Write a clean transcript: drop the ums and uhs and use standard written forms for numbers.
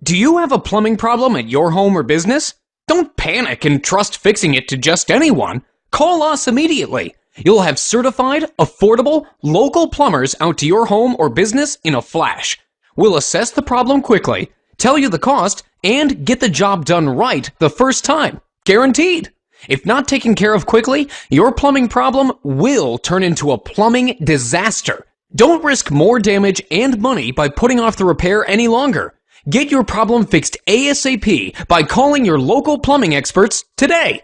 Do you have a plumbing problem at your home or business? Don't panic and trust fixing it to just anyone. Call us immediately. You'll have certified, affordable, local plumbers out to your home or business in a flash. We'll assess the problem quickly, tell you the cost, and get the job done right the first time. Guaranteed. If not taken care of quickly, your plumbing problem will turn into a plumbing disaster. Don't risk more damage and money by putting off the repair any longer. Get your problem fixed ASAP by calling your local plumbing experts today.